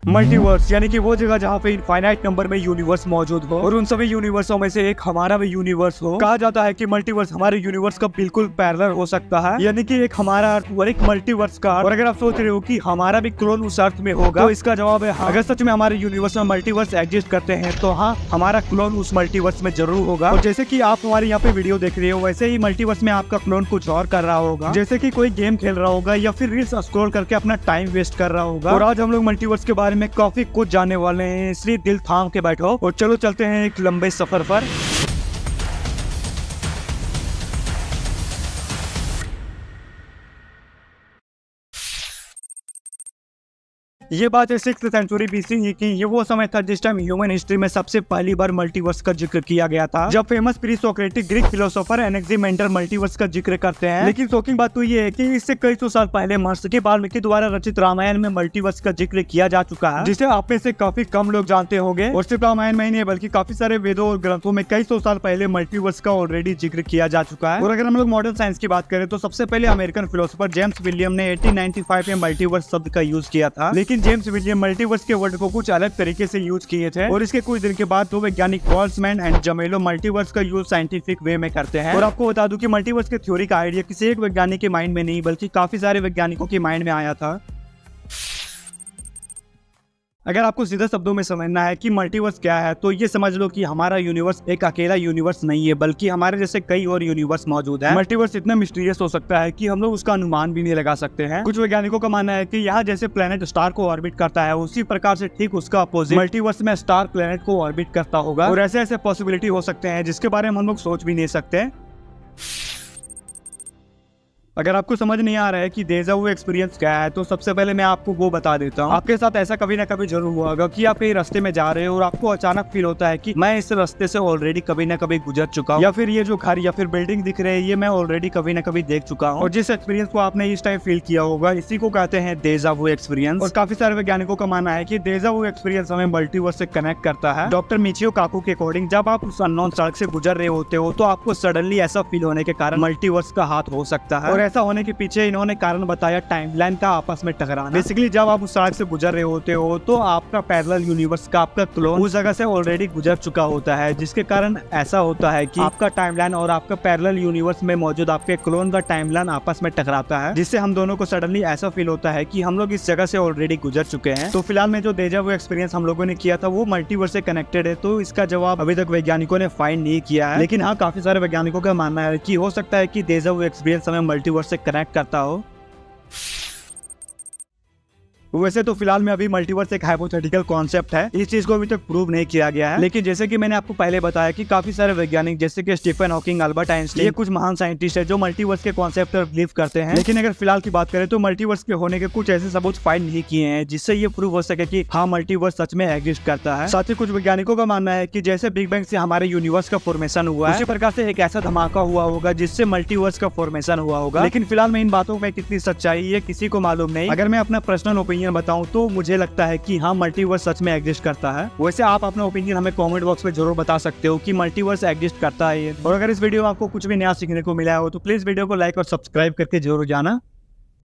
Multiverse यानी कि वो जगह जहाँ पे इनफाइनाइट नंबर में यूनिवर्स मौजूद हो और उन सभी यूनिवर्सों में से एक हमारा भी यूनिवर्स हो। कहा जाता है कि मल्टीवर्स हमारे यूनिवर्स का बिल्कुल पैरेलल हो सकता है, यानी कि एक हमारा अर्थ और एक मल्टीवर्स का। और अगर आप सोच रहे हो कि हमारा भी क्लोन उस अर्थ में होगा, तो इसका जवाब है हाँ। अगर सच में हमारे यूनिवर्स में मल्टीवर्स एग्जिस्ट करते हैं तो हाँ, हमारा क्लोन उस मल्टीवर्स में जरूर होगा। और जैसे कि आप हमारे यहाँ पे वीडियो देख रहे हो, वैसे ही मल्टीवर्स में आपका क्लोन कुछ और कर रहा होगा, जैसे कि कोई गेम खेल रहा होगा या फिर रील्स स्क्रॉल करके अपना टाइम वेस्ट कर रहा होगा। और आज हम लोग मल्टीवर्स के बारे में काफी कुछ जानने वाले हैं, इसलिए दिल थाम के बैठो और चलो चलते हैं एक लंबे सफर पर। ये बात है 6th सेंचुरी बीसी की। ये वो समय था जिस टाइम ह्यूमन हिस्ट्री में सबसे पहली बार मल्टीवर्स का जिक्र किया गया था, जब famous pre Socratic Greek philosopher Anaximander multiverse का जिक्र करते हैं। लेकिन शॉकिंग बात तो ये है कि इससे कई सौ साल पहले महर्षि वाल्मीकि द्वारा रचित रामायण में मल्टीवर्स का जिक्र किया जा चुका है, जिसे आप में से काफी कम लोग जानते होंगे। और सिर्फ रामायण में ही नहीं बल्कि काफी सारे वेदों और ग्रंथों में कई सौ साल पहले मल्टीवर्स का ऑलरेडी जिक्र किया जा चुका है। और अगर हम लोग मॉडर्न साइंस की बात करें तो सबसे पहले अमेरिकन फिलोसोफर जेम्स विलियम ने 1895 में मल्टीवर्स शब्द का यूज किया था। लेकिन जेम्स विलियम मल्टीवर्स के वर्ड को कुछ अलग तरीके से यूज किए थे और इसके कुछ दिन के बाद दो वैज्ञानिक बोल्ट्जमैन एंड जमेलो मल्टीवर्स का यूज साइंटिफिक वे में करते हैं। और आपको बता दूं कि मल्टीवर्स के थ्योरी का आइडिया किसी एक वैज्ञानिक के माइंड में नहीं बल्कि काफी सारे वैज्ञानिकों के माइंड में आया था। अगर आपको सीधा शब्दों में समझना है कि मल्टीवर्स क्या है, तो ये समझ लो कि हमारा यूनिवर्स एक अकेला यूनिवर्स नहीं है, बल्कि हमारे जैसे कई और यूनिवर्स मौजूद हैं। मल्टीवर्स इतना मिस्टीरियस हो सकता है कि हम लोग उसका अनुमान भी नहीं लगा सकते हैं। कुछ वैज्ञानिकों का मानना है कि यहाँ जैसे प्लेनेट स्टार को ऑर्बिट करता है, उसी प्रकार से ठीक उसका अपोजिट मल्टीवर्स में स्टार प्लेनेट को ऑर्बिट करता होगा। और ऐसे ऐसे पॉसिबिलिटी हो सकते हैं जिसके बारे में हम लोग सोच भी नहीं सकते। अगर आपको समझ नहीं आ रहा है कि डेजा वू एक्सपीरियंस क्या है, तो सबसे पहले मैं आपको वो बता देता हूँ। आपके साथ ऐसा कभी ना कभी जरूर हुआ होगा कि आप कहीं रास्ते में जा रहे हो और आपको अचानक फील होता है कि मैं इस रास्ते से ऑलरेडी कभी ना कभी गुजर चुका हूँ, या फिर ये जो घर या फिर बिल्डिंग दिख रहे हैं ये मैं ऑलरेडी कभी ना कभी देख चुका हूँ। और जिस एक्सपीरियंस को आपने इस टाइम फील किया होगा, इसी को कहते हैं डेजा वू एक्सपीरियंस। और काफी सारे वैज्ञानिकों का मानना है कि डेजा वू एक्सपीरियंस हमें मल्टीवर्स से कनेक्ट करता है। डॉक्टर मिचियो काकू के अकॉर्डिंग, जब आप उस अननोन सड़क से गुजर रहे होते हो तो आपको सडनली ऐसा फील होने के कारण मल्टीवर्स का हाथ हो सकता है। और ऐसा होने के पीछे इन्होंने कारण बताया टाइमलाइन का आपस में टकराना। बेसिकली जब आप उस सड़क से गुजर रहे होते हो तो आपका पैरेलल यूनिवर्स का आपका क्लोन उस जगह से ऑलरेडी गुजर चुका होता है, जिसके कारण ऐसा होता है कि आपका टाइमलाइन और आपका पैरेलल यूनिवर्स में मौजूद आपके क्लोन का टाइमलाइन आपस में टकराता है, जिससे हम दोनों को सडनली ऐसा फील होता है कि हम लोग इस जगह से ऑलरेडी गुजर चुके हैं। तो फिलहाल में जो डेजा वू एक्सपीरियंस हम लोगों ने किया था वो मल्टीवर्स से कनेक्टेड है, तो इसका जवाब अभी तक वैज्ञानिकों ने फाइंड नहीं किया है। लेकिन हाँ, काफी सारे वैज्ञानिकों का मानना है कि हो सकता है कि डेजा वू एक्सपीरियंस हमें मल्टीवर्स से कनेक्ट करता हो। वैसे तो फिलहाल में अभी मल्टीवर्स एक हाइपोथेटिकल कॉन्सेप्ट है, इस चीज को अभी तक प्रूव नहीं किया गया है। लेकिन जैसे कि मैंने आपको पहले बताया कि काफी सारे वैज्ञानिक जैसे कि स्टीफन हॉकिंग, अल्बर्ट आइंस्टाइन, ये कुछ महान साइंटिस्ट है जो मल्टीवर्स के कॉन्सेप्ट पर बिलीव करते हैं। लेकिन अगर फिलहाल की बात करें तो मल्टीवर्स के होने के कुछ ऐसे सबूत फाइंड नहीं किए हैं जिससे ये प्रूव हो सके कि हाँ, मल्टीवर्स सच में एग्जिस्ट करता है। साथ ही कुछ वैज्ञानिकों का मानना है कि जैसे बिग बैंग से हमारे यूनिवर्स का फॉर्मेशन हुआ है, उसी प्रकार से एक ऐसा धमाका हुआ होगा जिससे मल्टीवर्स का फॉर्मेशन हुआ होगा। लेकिन फिलहाल में इन बातों में कितनी सच्चाई है किसी को मालूम नहीं। अगर मैं अपना पर्सनल ओपिनियन बताऊं तो मुझे लगता है कि हाँ, मल्टीवर्स सच में एग्जिस्ट करता है। वैसे आप अपना ओपिनियन हमें कमेंट बॉक्स में जरूर बता सकते हो कि मल्टीवर्स एग्जिस्ट करता है। और अगर इस वीडियो में आपको कुछ भी नया सीखने को मिला हो तो प्लीज वीडियो को लाइक और सब्सक्राइब करके जरूर जाना।